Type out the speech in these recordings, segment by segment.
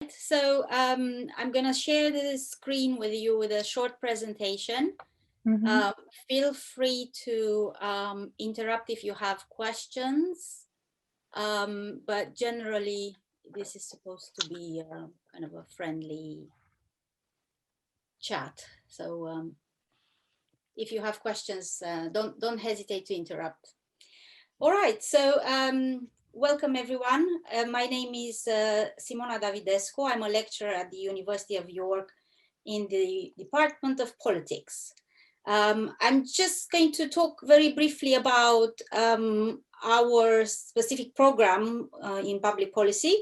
So I'm going to share the screen with you with a short presentation. Feel free to interrupt if you have questions, but generally this is supposed to be kind of a friendly chat. So if you have questions, don't hesitate to interrupt. All right, so welcome everyone. My name is Simona Davidescu. I'm a lecturer at the University of York in the Department of Politics. I'm just going to talk very briefly about our specific program in public policy.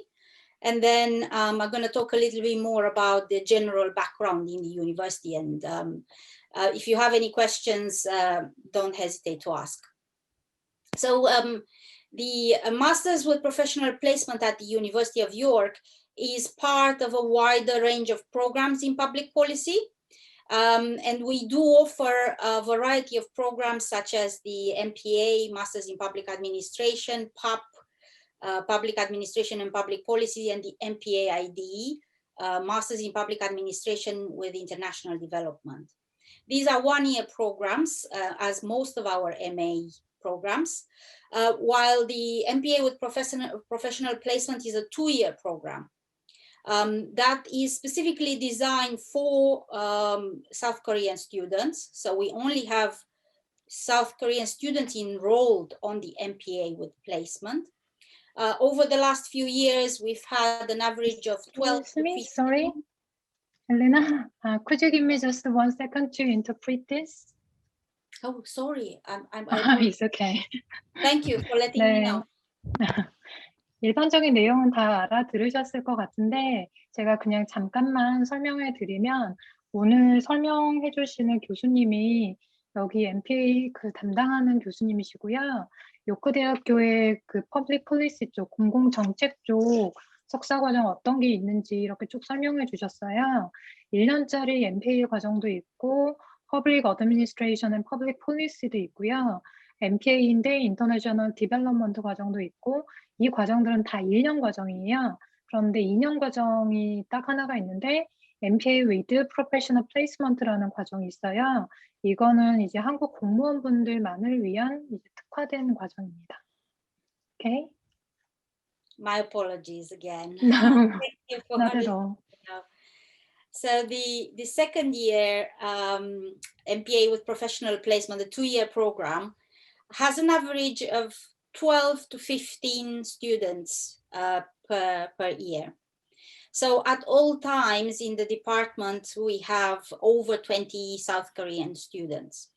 And then I'm going to talk a little bit more about the general background in the university. And if you have any questions, don't hesitate to ask. So the Masters with Professional Placement at the University of York is part of a wider range of programs in public policy. And we do offer a variety of programs such as the MPA, Masters in Public Administration, PUP, Public Administration and Public Policy, and the MPA IDE, Masters in Public Administration with International Development. These are one-year programs, as most of our MA programs, while the MPA with professional placement is a two-year program. That is specifically designed for South Korean students. So we only have South Korean students enrolled on the MPA with placement. Over the last few years, we've had an average of 12 to 15. Sorry, Elena, could you give me just 1 second to interpret this? Oh, sorry. It's okay. Thank you for letting me know. 일반적인 내용은 다 알아들으셨을 것 같은데 제가 그냥 잠깐만 설명해 드리면 오늘 설명해 주시는 교수님이 여기 MPA 담당하는 교수님이시고요. 요크대학교의 퍼블릭 폴리시 쪽, 공공정책 쪽 석사과정 어떤 게 있는지 이렇게 쭉 설명해 주셨어요. 1년짜리 MPA 과정도 있고 퍼블릭 어드미니스트레이션 앤 퍼블릭 폴리시도 있고요. MPA인데 인터내셔널 디벨롭먼트 과정도 있고 이 과정들은 다 1년 과정이에요. 그런데 2년 과정이 딱 하나가 있는데 MPA with Professional Placement라는 과정이 있어요. 이거는 이제 한국 공무원분들만을 위한 이제 특화된 과정입니다. Okay? My apologies again. No, Thank you for not at all. So the second year MPA with professional placement, the two-year program, has an average of 12 to 15 students per year. So at all times in the department, we have over 20 South Korean students.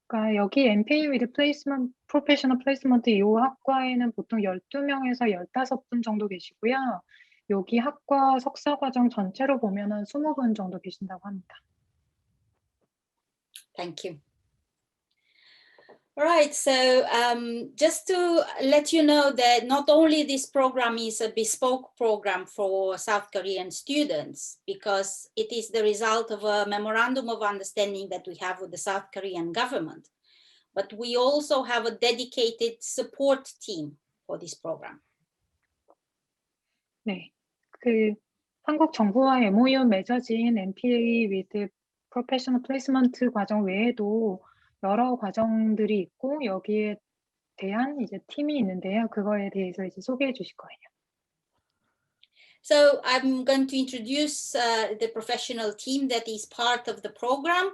그러니까 여기 MPA with Placement, Professional Placement 이 학과에는 보통 12명에서 15분 정도 계시고요. 여기 학과 석사과정 전체로 보면은 20분 정도 계신다고 합니다. Thank you. All right, so just to let you know that not only this program is a bespoke program for South Korean students, because it is the result of a memorandum of understanding that we have with the South Korean government, but we also have a dedicated support team for this program. 네, 한국 정부와 MOU 맺어진 MPA with Professional Placement 과정 외에도 여러 과정들이 있고 여기에 대한 이제 팀이 있는데요. 그거에 대해서 이제 소개해 주실 거예요. So I'm going to introduce the professional team that is part of the program.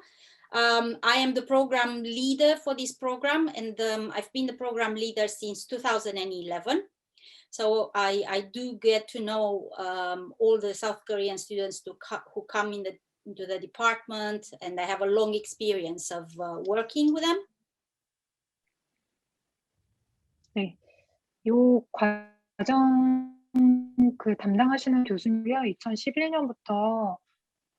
I am the program leader for this program, and I've been the program leader since 2011. So I do get to know all the South Korean students who come into the department, and I have a long experience of working with them. 네, 요 과정 담당하시는 교수님이요. 2011년부터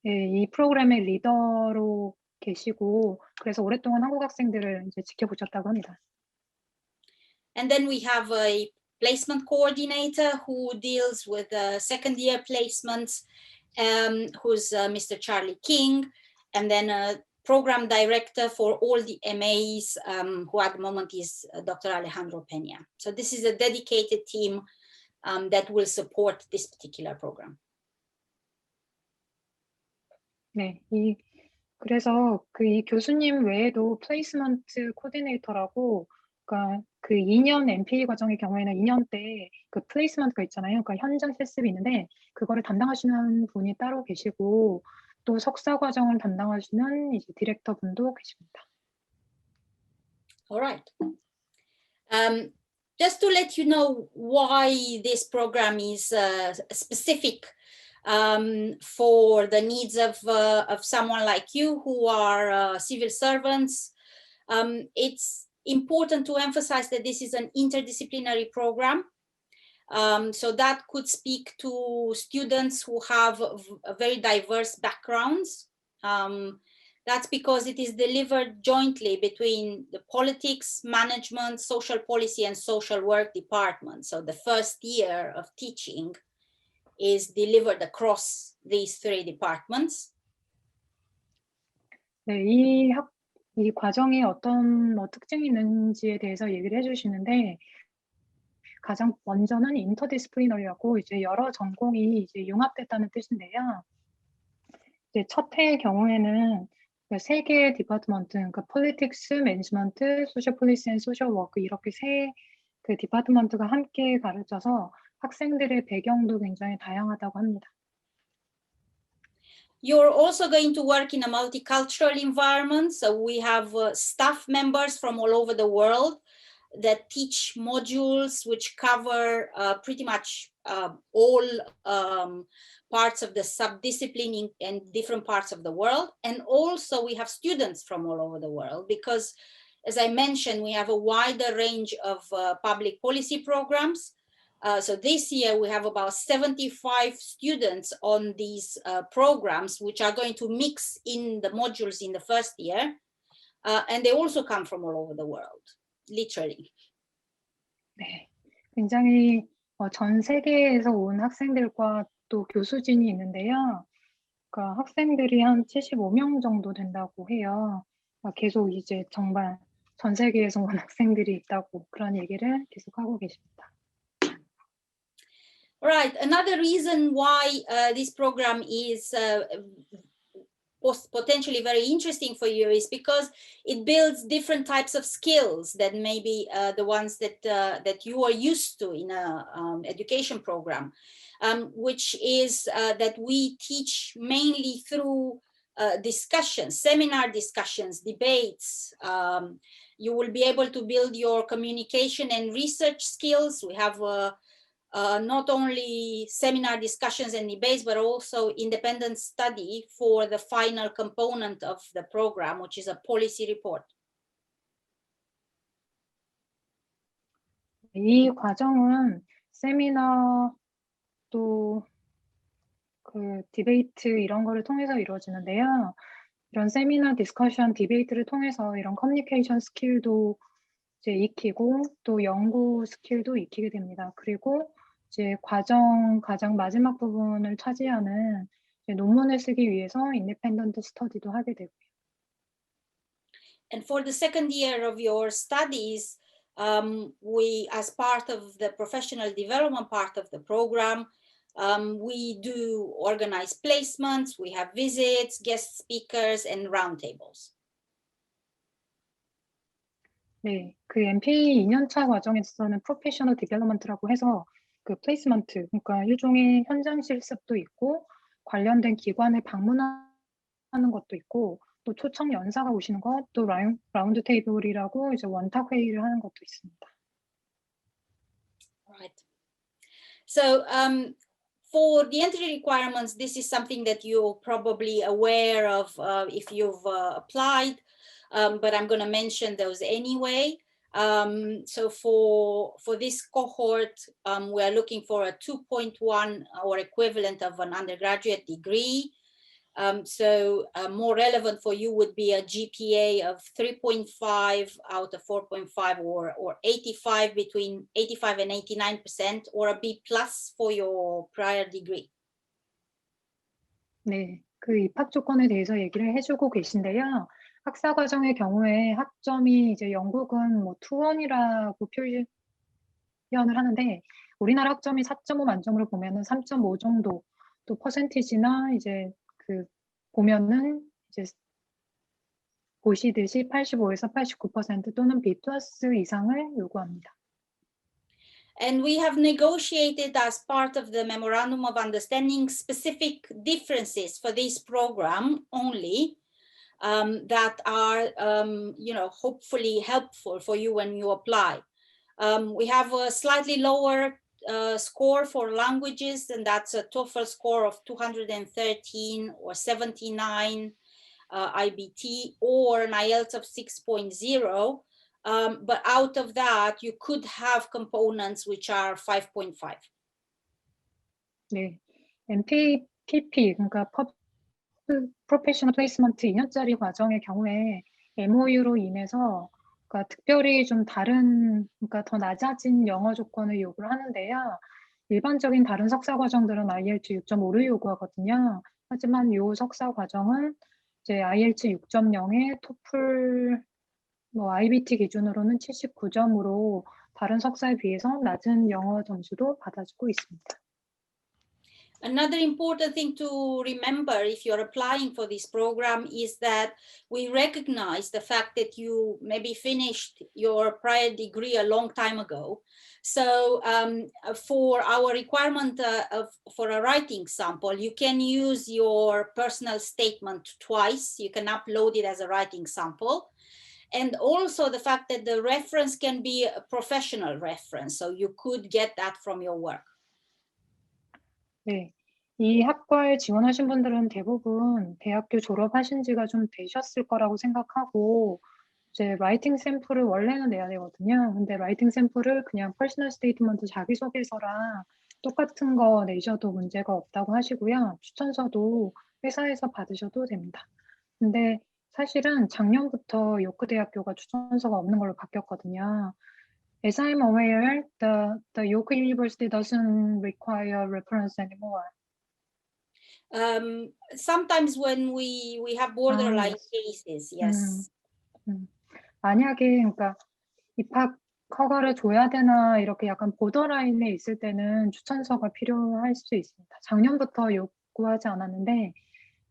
이 프로그램의 리더로 계시고 그래서 오랫동안 한국 학생들을 이제 지켜보셨다고 합니다. And then we have a placement coordinator who deals with second year placements. Who's Mr. Charlie King, and then a program director for all the MAs, who at the moment is Dr. Alejandro Peña. So this is a dedicated team that will support this particular program. 네, 그래서 이 교수님 외에도 플레이스먼트 코디네이터라고, 그러니까 그 2년 MPA 과정의 경우에는 2년 때 그 플레이스먼트가 있잖아요. 그러니까 현장 실습이 있는데 그거를 담당하시는 분이 따로 계시고, 또 석사 과정을 담당하시는 이제 디렉터 분도 계십니다. All right. Just to let you know why this program is specific for the needs of someone like you who are civil servants, it's important to emphasize that this is an interdisciplinary program. So that could speak to students who have very diverse backgrounds. That's because it is delivered jointly between the politics, management, social policy, and social work department. So the first year of teaching is delivered across these three departments. 네, 이 과정이 어떤 특징이 있는지에 대해서 얘기를 해주시는데, 가장 먼저는 인터디스플리너리라고 이제 여러 전공이 이제 융합됐다는 뜻인데요. 이제 첫 해의 경우에는 세 개의 디파트먼트, 그러니까 폴리틱스, 매니지먼트, 소셜 폴리시 앤 소셜 워크, 이렇게 세 그 디파트먼트가 함께 가르쳐서 학생들의 배경도 굉장히 다양하다고 합니다. You're also going to work in a multicultural environment. So we have staff members from all over the world that teach modules which cover pretty much all parts of the subdiscipline in different parts of the world. And also we have students from all over the world because, as I mentioned, we have a wider range of public policy programs. So this year we have about 75 students on these programs, which are going to mix in the modules in the first year. And they also come from all over the world, literally. 네, 굉장히 전 세계에서 온 학생들과 또 교수진이 있는데요. 그러니까 학생들이 한 75명 정도 된다고 해요. 계속 이제 정말 전 세계에서 온 학생들이 있다고 그런 얘기를 계속 하고 계십니다. Right. Another reason why this program is potentially very interesting for you is because it builds different types of skills that maybe the ones that you are used to in a education program, which is that we teach mainly through discussions, seminar discussions, debates. You will be able to build your communication and research skills. We have not only seminar discussions and debates, but also independent study for the final component of the program, which is a policy report. 이 과정은 세미나 또 그 디베이트 이런 거를 통해서 이루어지는데요. 이런 세미나, 디스커션, 디베이트를 통해서 이런 커뮤니케이션 스킬도 이제 익히고 또 연구 스킬도 익히게 됩니다. 그리고 이제 과정 가장 마지막 부분을 차지하는 이제 논문을 쓰기 위해서 인디펜던트 스터디도 하게 되고요. And for the second year of your studies, we, as part of the professional development part of the program, we do organize placements, we have visits, guest speakers, and roundtables. 네, 그 MPA 2년차 과정에서는 프로페셔널 디벨롭먼트라고 해서 그 플레이스먼트, 그러니까 일종의 현장 실습도 있고 관련된 기관에 방문하는 것도 있고 또 초청 연사가 오시는 것, 또 라운드 테이블이라고 이제 원탁 회의를 하는 것도 있습니다. Right. So for the entry requirements, this is something that you're probably aware of if you've applied, but I'm going to mention those anyway. So for this cohort, we are looking for a 2.1 or equivalent of an undergraduate degree. So more relevant for you would be a GPA of 3.5 out of 4.5 or 85, between 85 and 89%, or a B plus for your prior degree. 네, 그 입학 조건에 대해서 얘기를 해주고 계신데요. 학사 과정의 경우에 학점이 이제 영국은 뭐 2-1이라고 표현을 하는데 우리나라 학점이 4.5 만점으로 보면은 3.5 정도, 또 퍼센티지나 이제 그 보면은 이제 보시듯이 85에서 89% 또는 B+ 이상을 요구합니다. And we have negotiated as part of the Memorandum of Understanding specific differences for this program only that are, hopefully helpful for you when you apply. We have a slightly lower score for languages, and that's a TOEFL score of 213 or 79 IBT, or an IELTS of 6.0. But out of that, you could have components which are 5.5. 네, MPPP, 그러니까 Professional Placement 2년짜리 과정의 경우에 MOU로 인해서 그러니까 특별히 좀 다른, 그러니까 더 낮아진 영어 조건을 요구를 하는데요. 일반적인 다른 석사 과정들은 IELTS 6.5를 요구하거든요. 하지만 이 석사 과정은 이제 IELTS 6.0에 토플 IBT 기준으로는 79점으로 다른 석사에 비해서 낮은 영어 점수도 받아주고 있습니다. Another important thing to remember if you're applying for this program is that we recognize the fact that you maybe finished your prior degree a long time ago. So for our requirement for a writing sample, you can use your personal statement twice. You can upload it as a writing sample. And also the fact that the reference can be a professional reference. So you could get that from your work. 네, 이 학과에 지원하신 분들은 대부분 대학교 졸업하신 지가 좀 되셨을 거라고 생각하고 이제 라이팅 샘플을 원래는 내야 되거든요. 근데 라이팅 샘플을 그냥 퍼스널 스테이트먼트 자기소개서랑 똑같은 거 내셔도 문제가 없다고 하시고요. 추천서도 회사에서 받으셔도 됩니다. 근데 사실은 작년부터 요크대학교가 추천서가 없는 걸로 바뀌었거든요. As I'm aware, the York University doesn't require reference anymore. Sometimes when we have borderline cases, yes. 만약에 그러니까 입학 허가를 줘야 되나 이렇게 약간 보더라인에 있을 때는 추천서가 필요할 수 있습니다. 작년부터 요구하지 않았는데,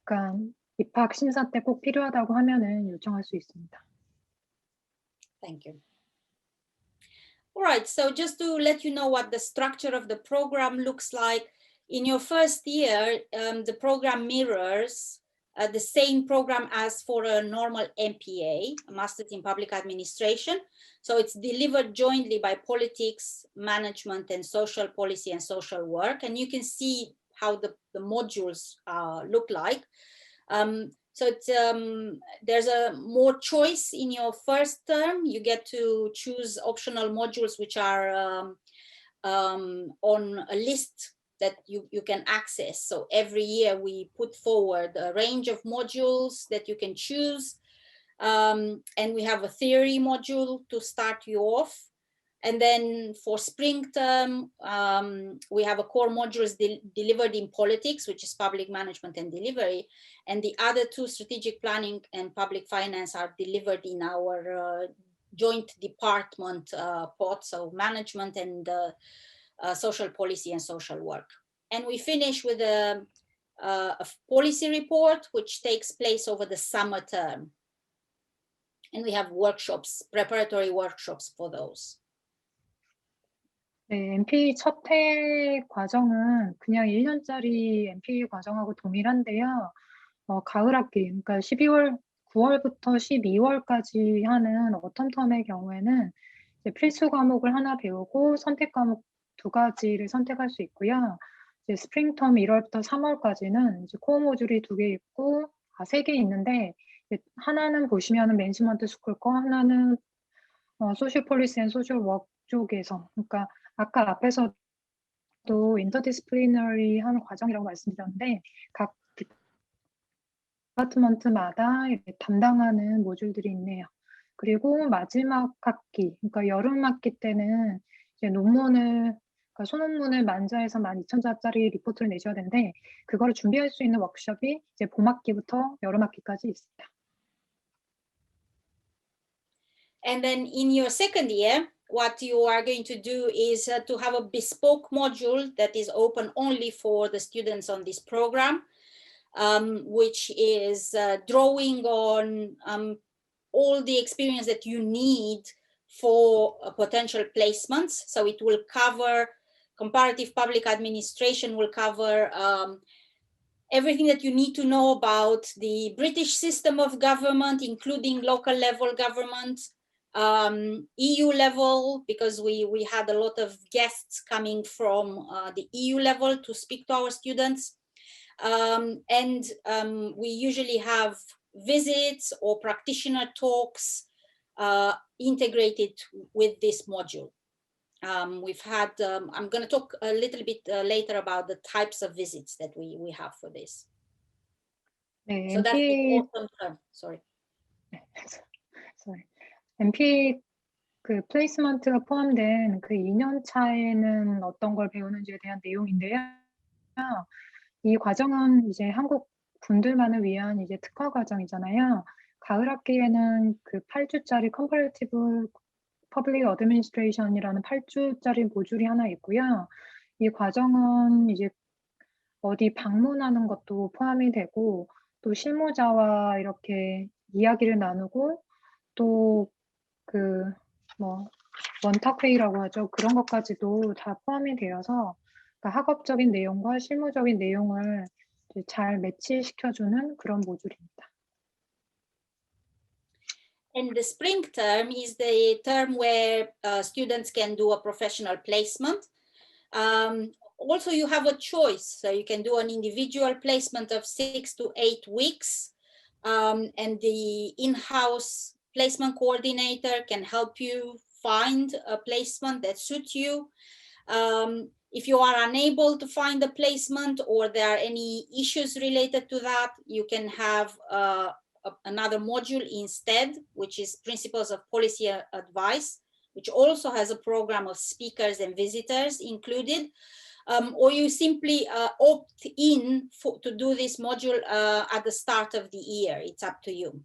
그러니까 입학 심사 때 꼭 필요하다고 하면은 요청할 수 있습니다. Thank you. All right, so just to let you know what the structure of the program looks like, in your first year, the program mirrors the same program as for a normal MPA, a Master's in Public Administration. So it's delivered jointly by Politics, Management, and Social Policy and Social Work. And you can see how the modules look like. So it's, there's a more choice in your first term. You get to choose optional modules which are on a list that you can access. So every year we put forward a range of modules that you can choose. And we have a theory module to start you off. And then for spring term, we have a core modules delivered in politics, which is public management and delivery. And the other two, strategic planning and public finance, are delivered in our joint department pot, so management and social policy and social work. And we finish with a policy report, which takes place over the summer term. And we have workshops, preparatory workshops for those. 네, MPA 첫 해 과정은 그냥 1년짜리 MPA 과정하고 동일한데요. 가을 학기, 그러니까 9월부터 12월까지 하는 어텀텀의 경우에는 이제 필수 과목을 하나 배우고 선택 과목 2가지를 선택할 수 있고요. 이제 스프링텀 1월부터 3월까지는 이제 코어 모듈이 2개 있고, 3개 있는데, 하나는 보시면은 매니지먼트 스쿨 거, 하나는 소셜 폴리시 앤 소셜 워크 쪽에서, 그러니까 아까 앞에서도 인터디스플리너리 한 과정이라고 말씀드렸는데, 각 디파트먼트마다 담당하는 모듈들이 있네요. 그리고 마지막 학기, 그러니까 여름 학기 때는 이제 논문을, 그러니까 소논문을 10,000자에서 12,000자짜리 리포트를 내셔야 되는데, 그거를 준비할 수 있는 워크숍이 이제 봄 학기부터 여름 학기까지 있습니다. And then in your second year, what you are going to do is to have a bespoke module that is open only for the students on this program, which is drawing on all the experience that you need for potential placements. So it will cover comparative public administration, will cover everything that you need to know about the British system of government, including local level government, EU level, because we had a lot of guests coming from the EU level to speak to our students. We usually have visits or practitioner talks integrated with this module. We've had, I'm going to talk a little bit later about the types of visits that we have for this. 네, So that's the MP, autumn term. Sorry. MP 그 플레이스먼트가 포함된 그 2년 차에는 어떤 걸 배우는지에 대한 내용인데요. 이 과정은 이제 한국 분들만을 위한 이제 특화 과정이잖아요. 가을 학기에는 그 8주짜리 컴퍼레이티브 퍼블릭 어드미니스트레이션이라는 8주짜리 모듈이 하나 있고요. 이 과정은 이제 어디 방문하는 것도 포함이 되고 또 실무자와 이렇게 이야기를 나누고 또 그 뭐 원탁회의라고 하죠. 그런 것까지도 다 포함이 되어서 그러니까 학업적인 내용과 실무적인 내용을 잘 매치시켜주는 그런 모듈입니다. And the spring term is the term where students can do a professional placement. Also, you have a choice. So you can do an individual placement of 6 to 8 weeks. And the in-house placement coordinator can help you find a placement that suits you. If you are unable to find a placement or there are any issues related to that, you can have another module instead, which is Principles of Policy Advice, which also has a program of speakers and visitors included. Or you simply opt in to do this module at the start of the year. It's up to you.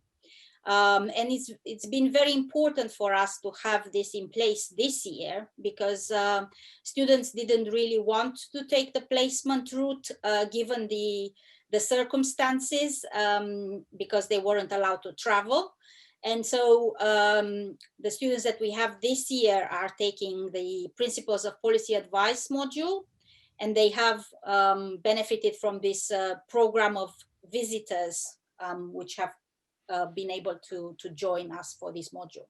And it's been very important for us to have this in place this year because students didn't really want to take the placement route given the circumstances because they weren't allowed to travel. And so the students that we have this year are taking the Principles of Policy Advice module, and they have benefited from this program of visitors which have been able to join us for this module.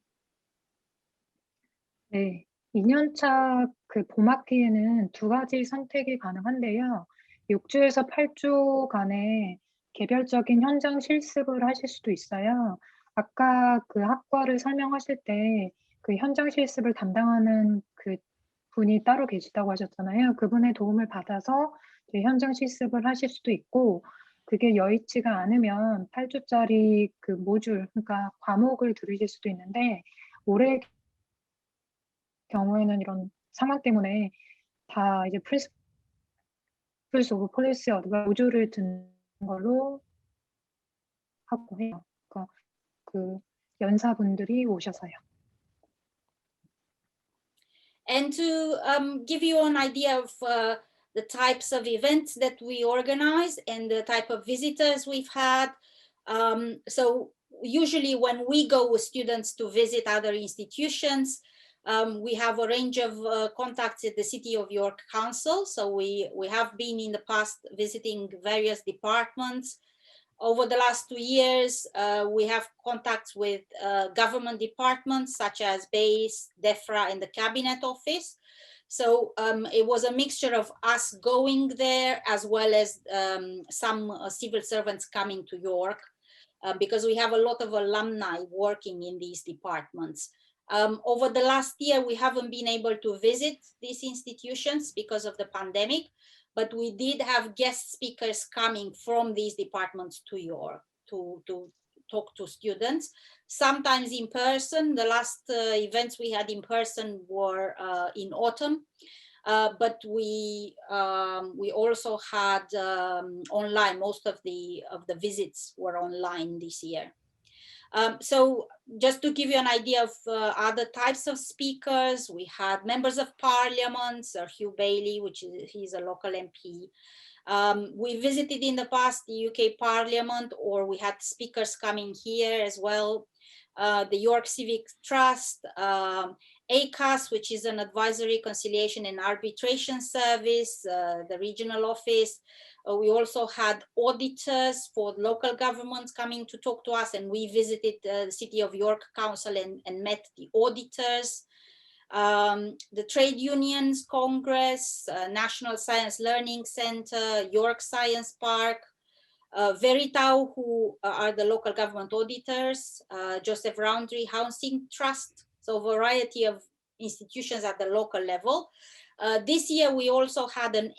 네, 2년차 그 봄학기에는 2가지 선택이 가능한데요. 6주에서 8주간의 개별적인 현장 실습을 하실 수도 있어요. 아까 그 학과를 설명하실 때 그 현장 실습을 담당하는 그 분이 따로 계시다고 하셨잖아요. 그분의 도움을 받아서 현장 실습을 하실 수도 있고 그게 여의치가 않으면 8주짜리 그 모듈, 그러니까 과목을 들으실 수도 있는데 올해 경우에는 이런 상황 때문에 다 이제 Principles of Policy Advice 모듈을 듣는 걸로 하고 해요. 그러니까 그 연사분들이 오셔서요. And to give you an idea of the types of events that we organize and the type of visitors we've had. So usually when we go with students to visit other institutions, we have a range of contacts at the City of York Council. So we have been in the past visiting various departments. Over the last 2 years, we have contacts with government departments such as BASE, DEFRA, and the Cabinet Office. So it was a mixture of us going there as well as some civil servants coming to York because we have a lot of alumni working in these departments. Over the last year, we haven't been able to visit these institutions because of the pandemic, but we did have guest speakers coming from these departments to York to talk to students, sometimes in person. The last events we had in person were in autumn, but we also had online. Most of the visits were online this year. So just to give you an idea of other types of speakers, we had members of parliament, Sir Hugh Bailey, he's a local MP. We visited in the past the UK Parliament, or we had speakers coming here as well. The York Civic Trust, ACAS, which is an advisory, conciliation and arbitration service, the regional office. We also had auditors for local governments coming to talk to us, and we visited the City of York Council and met the auditors. The Trade Unions Congress, National Science Learning Center, York Science Park, Veritao, who are the local government auditors, Joseph Roundtree Housing Trust, so a variety of institutions at the local level. This year, we also had a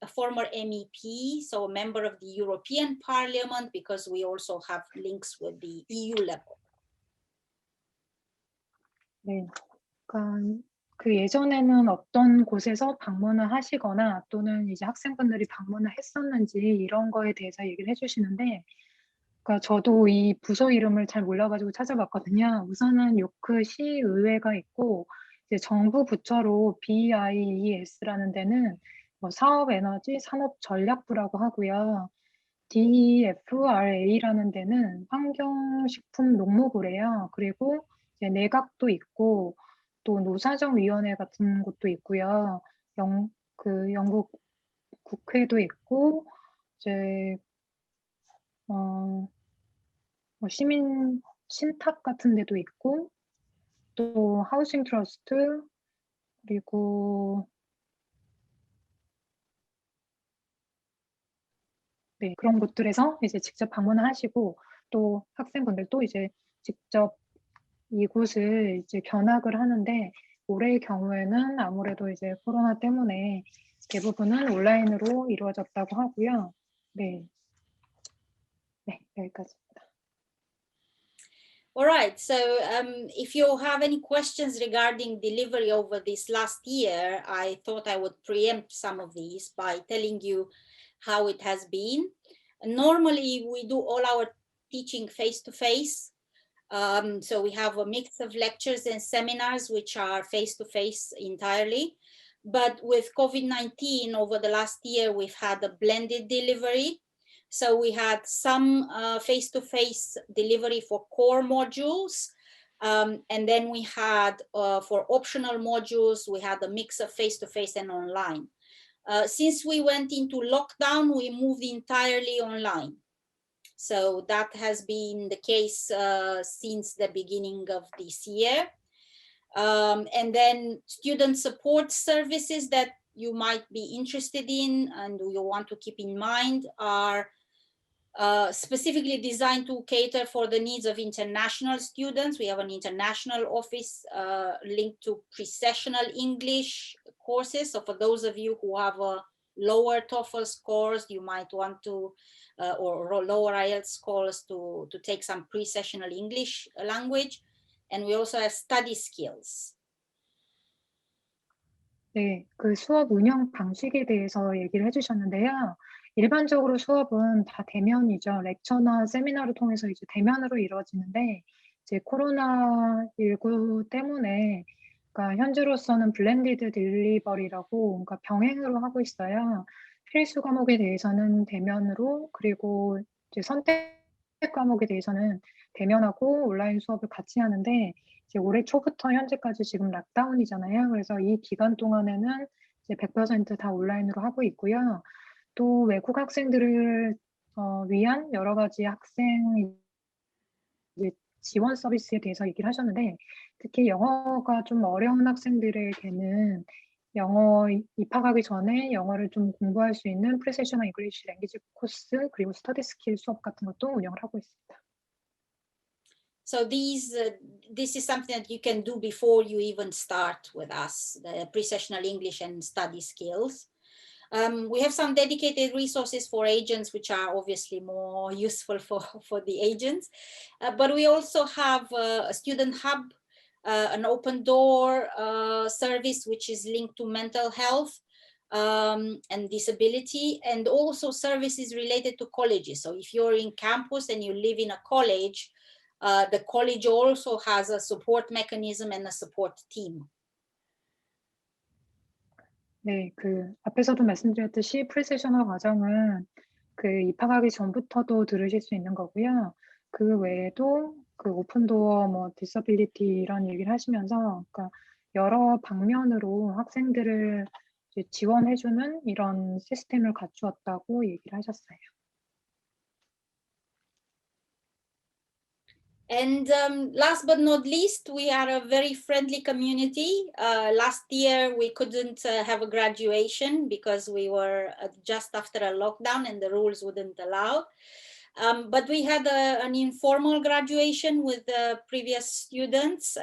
former MEP, so a member of the European Parliament, because we also have links with the EU level. 네, 그러니까 그 예전에는 어떤 곳에서 방문을 하시거나 또는 이제 학생분들이 방문을 했었는지 이런 거에 대해서 얘기를 해주시는데, 그러니까 저도 이 부서 이름을 잘 몰라가지고 찾아봤거든요. 우선은 요크 시의회가 있고, 이제 정부 부처로 BIES라는 데는 뭐 사업에너지 산업전략부라고 하고요. DEFRA라는 데는 환경식품농무부래요. 그리고 이제 내각도 있고 또 노사정위원회 같은 곳도 있고요. 영국 국회도 있고 이제 뭐 시민 신탁 같은 데도 있고 또 하우싱 트러스트 그리고 네, 그런 곳들에서 이제 직접 방문을 하시고 또 학생분들도 이제 직접 이곳을 이제 견학을 하는데 올해의 경우에는 아무래도 이제 코로나 때문에 대부분은 온라인으로 이루어졌다고 하고요. 네, 네 여기까지입니다. All right, so if you have any questions regarding delivery over this last year, I thought I would preempt some of these by telling you how it has been. Normally, we do all our teaching face-to-face. So we have a mix of lectures and seminars, which are face-to-face entirely. But with COVID-19, over the last year, we've had a blended delivery. So we had some face-to-face delivery for core modules. And then we had, for optional modules, we had a mix of face-to-face and online. Since we went into lockdown, we moved entirely online. So that has been the case since the beginning of this year. And then student support services that you might be interested in and you want to keep in mind are specifically designed to cater for the needs of international students. We have an international office linked to pre-sessional English courses. So for those of you who have a lower TOEFL scores, you might want to, or lower IELTS scores to take some pre-sessional English language. And we also have study skills. 네, 그 수업 운영 방식에 대해서 얘기를 해주셨는데요. 일반적으로 수업은 다 대면이죠. 렉처나 세미나를 통해서 이제 대면으로 이루어지는데, 이제 코로나19 때문에, 그러니까 현재로서는 블렌디드 딜리버리라고, 그러니까 병행으로 하고 있어요. 필수 과목에 대해서는 대면으로, 그리고 이제 선택 과목에 대해서는 대면하고 온라인 수업을 같이 하는데, 이제 올해 초부터 현재까지 지금 락다운이잖아요. 그래서 이 기간 동안에는 이제 100% 다 온라인으로 하고 있고요. 또 외국 학생들을 위한 여러 가지 학생 지원 서비스에 대해서 얘기를 하셨는데, 특히 영어가 좀 어려운 학생들에게는 영어 입학하기 전에 영어를 좀 공부할 수 있는 프리세셔널 잉글리시 랭귀지 코스 그리고 스터디 스킬 수업 같은 것도 운영을 하고 있습니다. So this is something that you can do before you even start with us, the pre-sessional English and study skills. We have some dedicated resources for agents, which are obviously more useful for the agents. But we also have a student hub, an open door service, which is linked to mental health and disability, and also services related to colleges. So if you're in campus and you live in a college, the college also has a support mechanism and a support team. 네, 그 앞에서도 말씀드렸듯이 프리세셔널 과정은 그 입학하기 전부터도 들으실 수 있는 거고요. 그 외에도 그 오픈도어, 뭐 디서빌리티 이런 얘기를 하시면서 그러니까 여러 방면으로 학생들을 이제 지원해주는 이런 시스템을 갖추었다고 얘기를 하셨어요. And last but not least, we are a very friendly community. Last year, we couldn't have a graduation because we were just after a lockdown and the rules wouldn't allow. But we had an informal graduation with the previous students.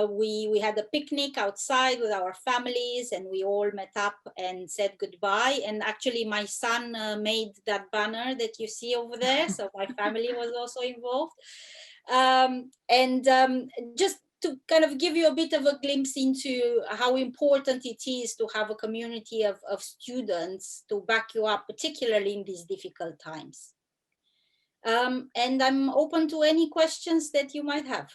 We had a picnic outside with our families and we all met up and said goodbye. And actually my son made that banner that you see over there. So my family was also involved. Just to kind of give you a bit of a glimpse into how important it is to have a community of students to back you up, particularly in these difficult times. And I'm open to any questions that you might have.